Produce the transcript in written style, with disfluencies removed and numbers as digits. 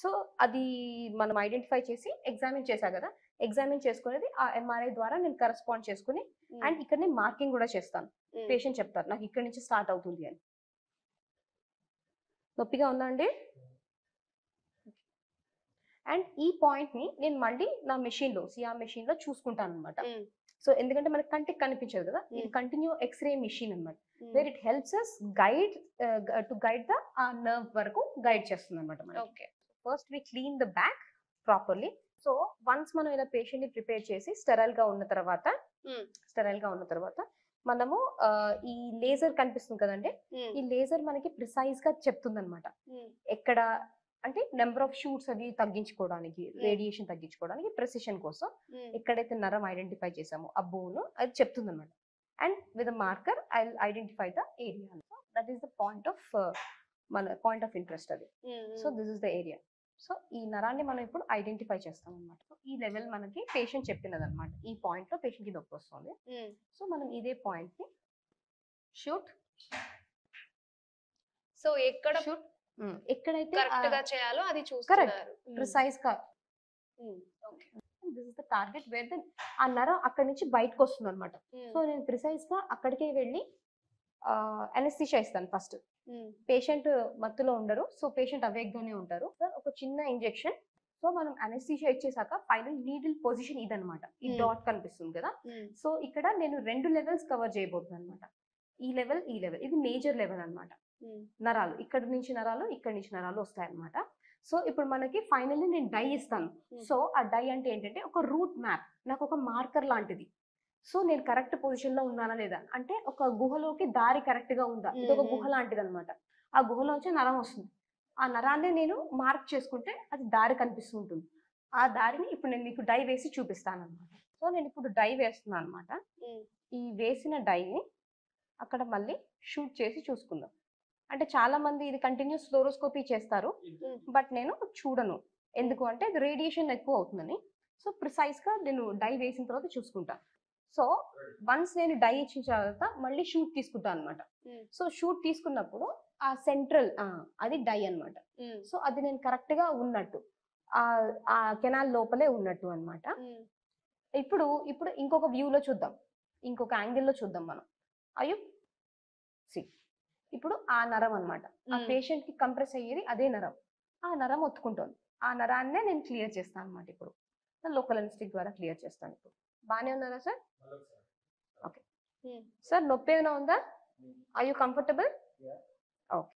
So అది మనం identify చేసి ఎగ్జామిన్ చేశా కదా, ఎగ్జామిన్ చేసుకునేది ఆ ఎంఆర్ఐ ద్వారా నేను కరెస్పాండ్ చేసుకుని అండ్ ఇక్కడ నేను మార్కింగ్ కూడా చేస్తాను. పేషెంట్ చెప్తారు నాకు ఇక్కడ నుంచి స్టార్ట్ అవుతుంది అని. నొప్పిగా ఉందా అండి? అండ్ ఈ పాయింట్ ని నేను మళ్ళీ నా మెషిన్ లో సిఆర్ మెషిన్ లో చూసుకుంటాను అనమాట. సో ఎందుకంటే మనకి కంటికి కనిపించదు కదా, ఇది కంటిన్యూ ఎక్స్రే మెషిన్ అనమాట, where it helps us guide to guide the ఆ నర్వ్ వరకు గైడ్ చేస్తుంది అనమాట. First we clean the back properly. So once మనం ఇలా పేషెంట్ ని ప్రిపేర్ చేసి స్టెరైల్ గా ఉన్న తర్వాత మనము ఈ లేజర్ కనిపిస్తుంది కదండి, ఈ లేజర్ మనకి ప్రిసైజ్ గా చెప్తుంది అనమాట ఎక్కడ అంటే నెంబర్ ఆఫ్ షూట్స్ అది తగ్గించుకోవడానికి, రేడియేషన్ తగ్గించుకోవడానికి, ప్రెసిషన్ కోసం ఎక్కడైతే నరం ఐడెంటిఫై చేసామో ఆ బోన్ అది చెప్తుంది అనమాట. And with marker I identify the area. That is the point of interest అది. So this is the area. So ఈ నరాన్ని మనం ఇప్పుడు ఐడెంటిఫై చేస్తాం అనమాట. ఈ లెవెల్ మనకి పేషెంట్ చెప్పినది అనమాట, ఈ పాయింట్ లో పేషెంట్ కి నొప్పి వస్తుంది. సో మనం ఇదే పాయింట్ ని షూట్, సో ఎక్కడ షూట్ ఎక్కడైతే కరెక్ట్ గా చేయాలో అది చూస్తున్నారు, ప్రిసైజ్ గా. This is the target where then ఆ నరం అక్కడి నుంచి బయటకు వస్తుంది అనమాట. సో నేను ప్రిసైజ్ గా అక్కడికే వెళ్ళి అనెస్థీషియా ఇస్తాను ఫస్ట్. పేషెంట్ మత్తులో ఉండరు, సో పేషెంట్ అవేక్ గానే ఉంటారు. ఒక చిన్న ఇంజెక్షన్. సో మనం అనెస్థీషియా ఇచ్చేసాక ఫైనల్ నీడిల్ పొజిషన్ ఇదనమాట, ఈ డాట్ కనిపిస్తుంది కదా. సో ఇక్కడ నేను 2 లెవెల్స్ కవర్ చేయబోతున్నాను అనమాట. ఈ లెవెల్ ఇది మేజర్ లెవెల్ అనమాట. నరాలు ఇక్కడ నుంచి నరాలు వస్తాయన్నమాట. సో ఇప్పుడు మనకి ఫైనల్లీ నేను డై ఇస్తాను. సో ఆ డై అంటే ఏంటంటే ఒక రూట్ మ్యాప్, నాకు ఒక మార్కర్ లాంటిది. సో నేను కరెక్ట్ పొజిషన్ లో ఉన్నానా లేదా, అంటే ఒక గుహలోకి దారి కరెక్ట్ గా ఉందా, ఇది ఒక గుహ లాంటిది అనమాట. ఆ గుహలో వచ్చే నరం వస్తుంది, ఆ నరాన్ని నేను మార్క్ చేసుకుంటే అది దారి కనిపిస్తుంటుంది. ఆ దారిని ఇప్పుడు నేను మీకు డై వేసి చూపిస్తాను అనమాట. సో నేను ఇప్పుడు డై వేస్తున్నాను అనమాట. ఈ వేసిన డైని అక్కడ మళ్ళీ షూట్ చేసి చూసుకుందాం. అంటే చాలా మంది ఇది కంటిన్యూస్ ఫ్లోరోస్కోపీ చేస్తారు, బట్ నేను చూడను. ఎందుకు అంటే అది రేడియేషన్ ఎక్కువ అవుతుందని. సో ప్రిసైజ్ గా నేను డై వేసిన తర్వాత చూసుకుంటాను. సో వన్స్ నేను డై ఇచ్చిన తర్వాత మళ్ళీ షూట్ తీసుకుంటాను అనమాట. సో షూట్ తీసుకున్నప్పుడు ఆ సెంట్రల్ అది డై అనమాట. సో అది నేను కరెక్ట్ గా ఉన్నట్టు ఆ కెనాల్ లోపలే ఉన్నట్టు అనమాట. ఇప్పుడు ఇంకొక వ్యూలో చూద్దాం, ఇంకొక యాంగిల్లో చూద్దాం మనం. అయ్యో ఇప్పుడు ఆ నరం అనమాట, ఆ పేషెంట్ కి కంప్రెస్ అయ్యేది అదే నరం. ఆ నరం ఒత్తుకుంటుంది, ఆ నరాన్నే నేను క్లియర్ చేస్తాను అనమాట. ఇప్పుడు లోకల్ అనెస్థెటిక్ ద్వారా క్లియర్ చేస్తాను. ఇప్పుడు బాగానే ఉన్నారా సార్? ఓకే సార్, నొప్పి ఏమైనా ఉందా? Are you comfortable? ఓకే.